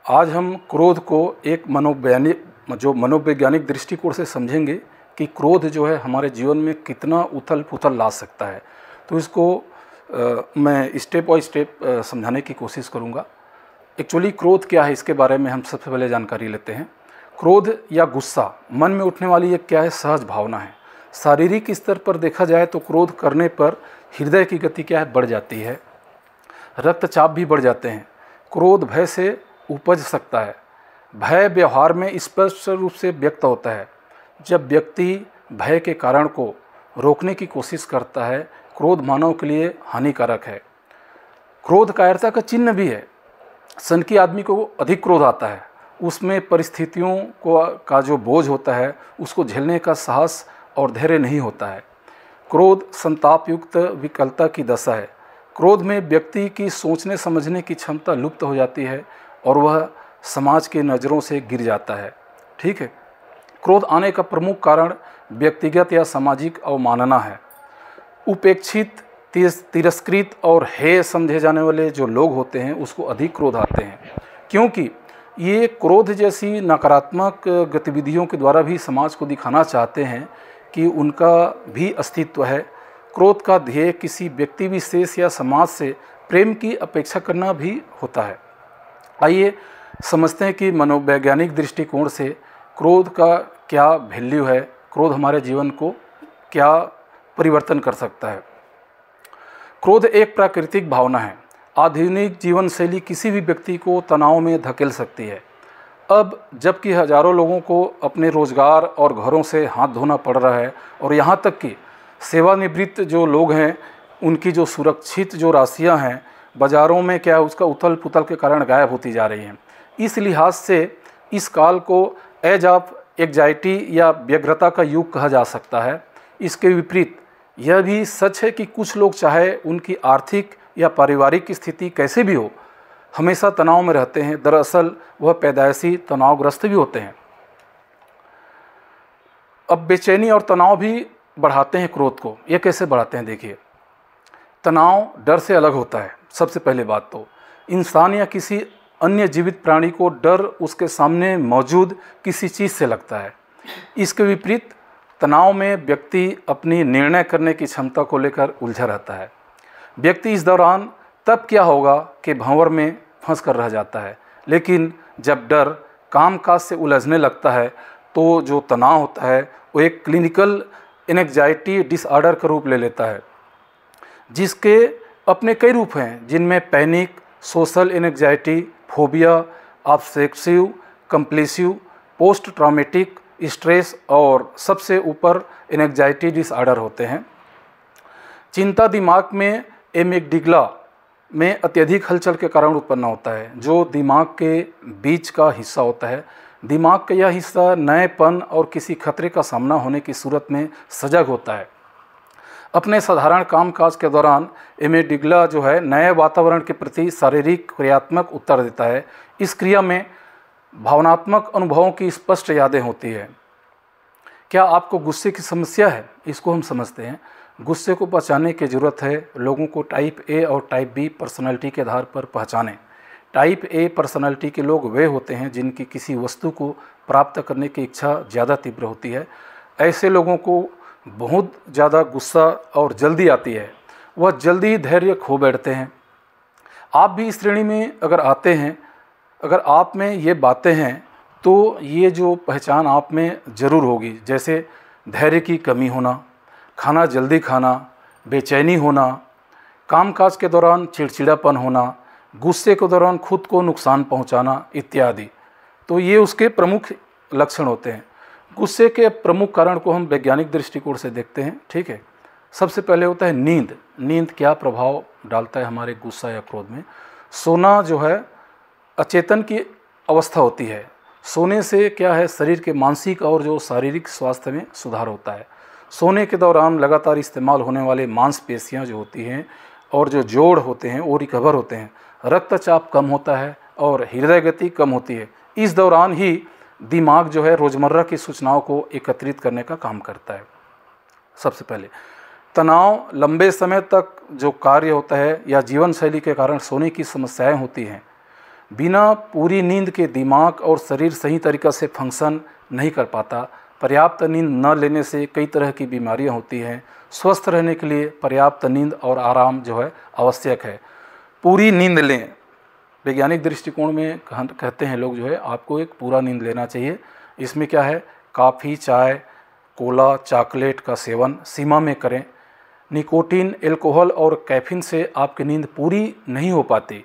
आज हम क्रोध को एक मनोवैज्ञानिक दृष्टिकोण से समझेंगे कि क्रोध जो है हमारे जीवन में कितना उथल पुथल ला सकता है। तो इसको मैं स्टेप बाय स्टेप समझाने की कोशिश करूँगा। एक्चुअली क्रोध क्या है, इसके बारे में हम सबसे पहले जानकारी लेते हैं। क्रोध या गुस्सा मन में उठने वाली एक क्या है, सहज भावना है। शारीरिक स्तर पर देखा जाए तो क्रोध करने पर हृदय की गति क्या है, बढ़ जाती है, रक्तचाप भी बढ़ जाते हैं। क्रोध भय से उपज सकता है। भय व्यवहार में स्पष्ट रूप से व्यक्त होता है। जब व्यक्ति भय के कारण को रोकने की कोशिश करता है, क्रोध मानव के लिए हानिकारक है। क्रोध कायरता का चिन्ह भी है। सनकी आदमी को अधिक क्रोध आता है, उसमें परिस्थितियों का जो बोझ होता है उसको झेलने का साहस और धैर्य नहीं होता है। क्रोध संताप युक्त विकलता की दशा है। क्रोध में व्यक्ति की सोचने समझने की क्षमता लुप्त हो जाती है और वह समाज के नज़रों से गिर जाता है। ठीक है। क्रोध आने का प्रमुख कारण व्यक्तिगत या सामाजिक अवमानना है। उपेक्षित, तिरस्कृत और हेय समझे जाने वाले जो लोग होते हैं उसको अधिक क्रोध आते हैं, क्योंकि ये क्रोध जैसी नकारात्मक गतिविधियों के द्वारा भी समाज को दिखाना चाहते हैं कि उनका भी अस्तित्व है। क्रोध का ध्येय किसी व्यक्ति विशेष या समाज से प्रेम की अपेक्षा करना भी होता है। आइए समझते हैं कि मनोवैज्ञानिक दृष्टिकोण से क्रोध का क्या वैल्यू है, क्रोध हमारे जीवन को क्या परिवर्तन कर सकता है। क्रोध एक प्राकृतिक भावना है। आधुनिक जीवन शैली किसी भी व्यक्ति को तनाव में धकेल सकती है। अब जबकि हजारों लोगों को अपने रोजगार और घरों से हाथ धोना पड़ रहा है और यहाँ तक कि सेवानिवृत्त जो लोग हैं उनकी जो सुरक्षित जो राशियाँ हैं बाज़ारों में क्या है उसका उथल पुथल के कारण गायब होती जा रही हैं। इस लिहाज से इस काल को एज ऑफ एग्जाइटी या व्यग्रता का युग कहा जा सकता है। इसके विपरीत यह भी सच है कि कुछ लोग चाहे उनकी आर्थिक या पारिवारिक स्थिति कैसे भी हो, हमेशा तनाव में रहते हैं। दरअसल वह पैदाइशी तनावग्रस्त भी होते हैं। अब बेचैनी और तनाव भी बढ़ाते हैं क्रोध को। ये कैसे बढ़ाते हैं, देखिए। तनाव डर से अलग होता है। सबसे पहले बात तो इंसान या किसी अन्य जीवित प्राणी को डर उसके सामने मौजूद किसी चीज़ से लगता है। इसके विपरीत तनाव में व्यक्ति अपनी निर्णय करने की क्षमता को लेकर उलझा रहता है। व्यक्ति इस दौरान तब क्या होगा कि भंवर में फंस कर रह जाता है। लेकिन जब डर कामकाज से उलझने लगता है तो जो तनाव होता है वो एक क्लिनिकल एंग्जाइटी डिसऑर्डर का रूप ले लेता है, जिसके अपने कई रूप हैं, जिनमें panic, social anxiety, phobia, obsessive compulsive, post traumatic stress और सबसे ऊपर एंग्जाइटी डिसऑर्डर होते हैं। चिंता दिमाग में एमिगडाला में अत्यधिक हलचल के कारण उत्पन्न होता है, जो दिमाग के बीच का हिस्सा होता है। दिमाग का यह हिस्सा नएपन और किसी खतरे का सामना होने की सूरत में सजग होता है। अपने साधारण कामकाज के दौरान एमिगडाला जो है नए वातावरण के प्रति शारीरिक क्रियात्मक उत्तर देता है। इस क्रिया में भावनात्मक अनुभवों की स्पष्ट यादें होती है। क्या आपको गुस्से की समस्या है? इसको हम समझते हैं। गुस्से को पहचानने की ज़रूरत है। लोगों को टाइप ए और टाइप बी पर्सनालिटी के आधार पर पहचानें। टाइप ए पर्सनालिटी के लोग वे होते हैं जिनकी किसी वस्तु को प्राप्त करने की इच्छा ज़्यादा तीव्र होती है। ऐसे लोगों को बहुत ज़्यादा गुस्सा और जल्दी आती है, वह जल्दी धैर्य खो बैठते हैं। आप भी इस श्रेणी में अगर आते हैं, अगर आप में ये बातें हैं तो ये जो पहचान आप में ज़रूर होगी, जैसे धैर्य की कमी होना, खाना जल्दी खाना, बेचैनी होना, कामकाज के दौरान चिड़चिड़ापन होना, गुस्से के दौरान खुद को नुकसान पहुंचाना इत्यादि। तो ये उसके प्रमुख लक्षण होते हैं। गुस्से के प्रमुख कारण को हम वैज्ञानिक दृष्टिकोण से देखते हैं। ठीक है। सबसे पहले होता है नींद। नींद क्या प्रभाव डालता है हमारे गुस्सा या क्रोध में? सोना जो है अचेतन की अवस्था होती है। सोने से क्या है, शरीर के मानसिक और जो शारीरिक स्वास्थ्य में सुधार होता है। सोने के दौरान लगातार इस्तेमाल होने वाले मांसपेशियां जो होती हैं और जो जोड़ होते हैं वो रिकवर होते हैं। रक्तचाप कम होता है और हृदय गति कम होती है। इस दौरान ही दिमाग जो है रोज़मर्रा की सूचनाओं को एकत्रित करने का काम करता है। सबसे पहले तनाव, लंबे समय तक जो कार्य होता है या जीवन शैली के कारण सोने की समस्याएं होती हैं, बिना पूरी नींद के दिमाग और शरीर सही तरीक़ा से फंक्शन नहीं कर पाता। पर्याप्त नींद न लेने से कई तरह की बीमारियां होती हैं। स्वस्थ रहने के लिए पर्याप्त नींद और आराम जो है आवश्यक है। पूरी नींद लें। वैज्ञानिक दृष्टिकोण में कहते हैं लोग जो है आपको एक पूरा नींद लेना चाहिए। इसमें क्या है, काफ़ी, चाय, कोला, चॉकलेट का सेवन सीमा में करें। निकोटीन, एल्कोहल और कैफीन से आपकी नींद पूरी नहीं हो पाती,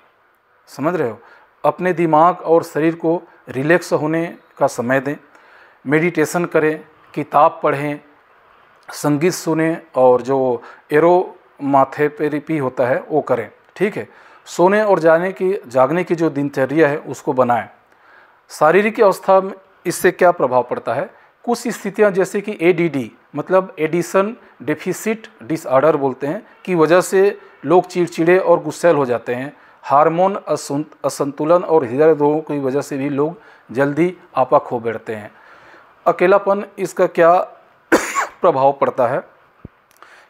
समझ रहे हो। अपने दिमाग और शरीर को रिलैक्स होने का समय दें। मेडिटेशन करें, किताब पढ़ें, संगीत सुनें और जो एरोमाथेरेपी होता है वो करें, ठीक है। सोने और जागने की जो दिनचर्या है उसको बनाएं। शारीरिक अवस्था में इससे क्या प्रभाव पड़ता है, कुछ स्थितियां जैसे कि एडीडी मतलब एडिशन डेफिसिट डिसऑर्डर बोलते हैं की वजह से लोग चिड़चिड़े और गुस्सैल हो जाते हैं। हार्मोन असंतुलन और हृदय रोगों की वजह से भी लोग जल्दी आपा खो बैठते हैं। अकेलापन, इसका क्या प्रभाव पड़ता है,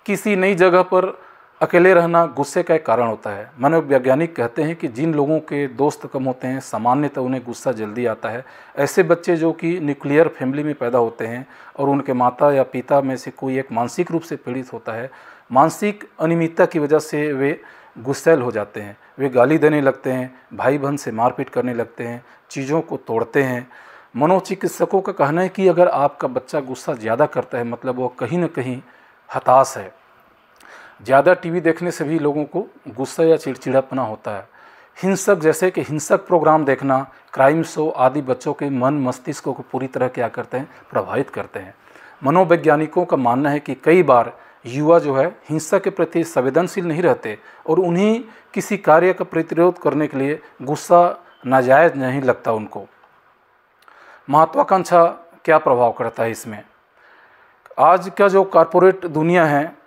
किसी नई जगह पर अकेले रहना गुस्से का एक कारण होता है। मनोवैज्ञानिक कहते हैं कि जिन लोगों के दोस्त कम होते हैं सामान्यतः उन्हें गुस्सा जल्दी आता है। ऐसे बच्चे जो कि न्यूक्लियर फैमिली में पैदा होते हैं और उनके माता या पिता में से कोई एक मानसिक रूप से पीड़ित होता है, मानसिक अनियमितता की वजह से वे गुस्सैल हो जाते हैं। वे गाली देने लगते हैं, भाई बहन से मारपीट करने लगते हैं, चीज़ों को तोड़ते हैं। मनोचिकित्सकों का कहना है कि अगर आपका बच्चा गुस्सा ज़्यादा करता है मतलब वो कहीं ना कहीं हताश है। ज़्यादा टीवी देखने से भी लोगों को गुस्सा या चिड़चिड़ापना होता है। हिंसक, जैसे कि हिंसक प्रोग्राम देखना, क्राइम शो आदि बच्चों के मन मस्तिष्क को पूरी तरह क्या करते हैं, प्रभावित करते हैं। मनोवैज्ञानिकों का मानना है कि कई बार युवा जो है हिंसा के प्रति संवेदनशील नहीं रहते और उन्हें किसी कार्य का प्रतिरोध करने के लिए गुस्सा नाजायज़ नहीं लगता उनको। महत्वाकांक्षा क्या प्रभाव करता है इसमें, आज का जो कॉरपोरेट दुनिया है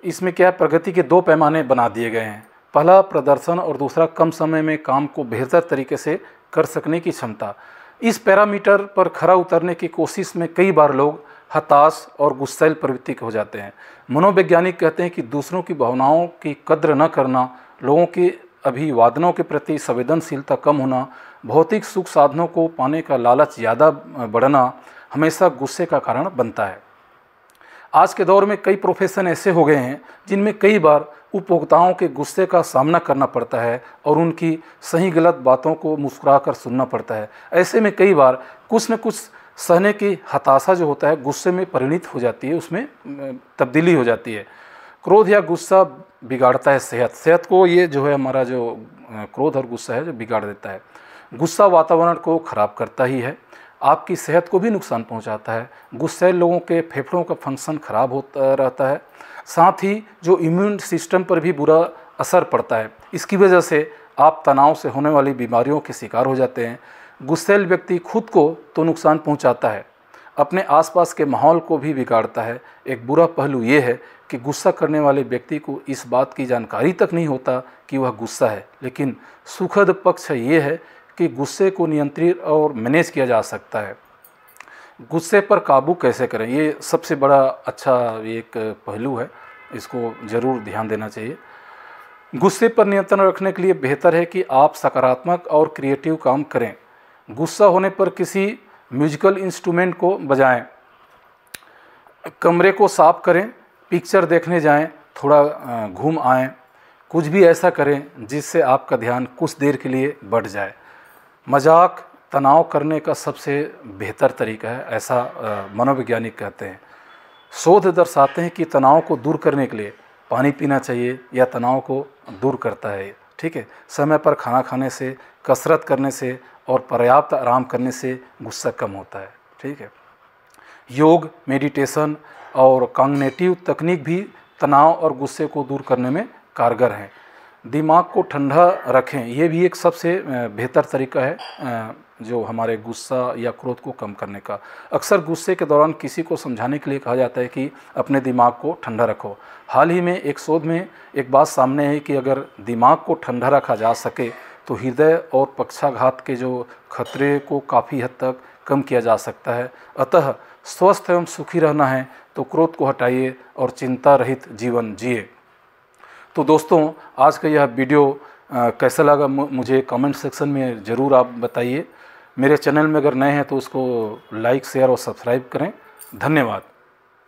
इसमें क्या प्रगति के दो पैमाने बना दिए गए हैं। पहला प्रदर्शन और दूसरा कम समय में काम को बेहतर तरीके से कर सकने की क्षमता। इस पैरामीटर पर खरा उतरने की कोशिश में कई बार लोग हताश और गुस्सैल प्रवृत्ति के हो जाते हैं। मनोवैज्ञानिक कहते हैं कि दूसरों की भावनाओं की कद्र न करना, लोगों के अभिवादनों के प्रति संवेदनशीलता कम होना, भौतिक सुख साधनों को पाने का लालच ज़्यादा बढ़ना हमेशा गुस्से का कारण बनता है। आज के दौर में कई प्रोफेशन ऐसे हो गए हैं जिनमें कई बार उपभोक्ताओं के गुस्से का सामना करना पड़ता है और उनकी सही गलत बातों को मुस्कुराकर सुनना पड़ता है। ऐसे में कई बार कुछ न कुछ सहने की हताशा जो होता है गुस्से में परिणित हो जाती है, उसमें तब्दीली हो जाती है। क्रोध या गुस्सा बिगाड़ता है सेहत को, ये जो है हमारा जो क्रोध और गुस्सा है जो बिगाड़ देता है। गुस्सा वातावरण को खराब करता ही है, आपकी सेहत को भी नुकसान पहुंचाता है। गुस्से लोगों के फेफड़ों का फंक्शन खराब होता रहता है, साथ ही जो इम्यून सिस्टम पर भी बुरा असर पड़ता है। इसकी वजह से आप तनाव से होने वाली बीमारियों के शिकार हो जाते हैं। गुस्सैल व्यक्ति खुद को तो नुकसान पहुंचाता है, अपने आसपास के माहौल को भी बिगाड़ता है। एक बुरा पहलू ये है कि गुस्सा करने वाले व्यक्ति को इस बात की जानकारी तक नहीं होता कि वह गुस्सा है, लेकिन सुखद पक्ष ये है कि गुस्से को नियंत्रित और मैनेज किया जा सकता है। गुस्से पर काबू कैसे करें, ये सबसे बड़ा अच्छा एक पहलू है, इसको ज़रूर ध्यान देना चाहिए। गुस्से पर नियंत्रण रखने के लिए बेहतर है कि आप सकारात्मक और क्रिएटिव काम करें। गुस्सा होने पर किसी म्यूजिकल इंस्ट्रूमेंट को बजाएं, कमरे को साफ करें, पिक्चर देखने जाएं, थोड़ा घूम आएं, कुछ भी ऐसा करें जिससे आपका ध्यान कुछ देर के लिए बढ़ जाए। मजाक तनाव करने का सबसे बेहतर तरीका है, ऐसा मनोवैज्ञानिक कहते हैं। शोध दर्शाते हैं कि तनाव को दूर करने के लिए पानी पीना चाहिए या तनाव को दूर करता है, ठीक है। समय पर खाना खाने से, कसरत करने से और पर्याप्त आराम करने से गुस्सा कम होता है, ठीक है। योग, मेडिटेशन और कॉग्निटिव तकनीक भी तनाव और गुस्से को दूर करने में कारगर हैं। दिमाग को ठंडा रखें, ये भी एक सबसे बेहतर तरीका है जो हमारे गुस्सा या क्रोध को कम करने का। अक्सर गुस्से के दौरान किसी को समझाने के लिए कहा जाता है कि अपने दिमाग को ठंडा रखो। हाल ही में एक शोध में एक बात सामने है कि अगर दिमाग को ठंडा रखा जा सके तो हृदय और पक्षाघात के जो खतरे को काफ़ी हद तक कम किया जा सकता है। अतः स्वस्थ एवं सुखी रहना है तो क्रोध को हटाइए और चिंता रहित जीवन जिए। तो दोस्तों, आज का यह वीडियो कैसा लगा मुझे कमेंट सेक्शन में ज़रूर आप बताइए। मेरे चैनल में अगर नए हैं तो उसको लाइक, शेयर और सब्सक्राइब करें। धन्यवाद।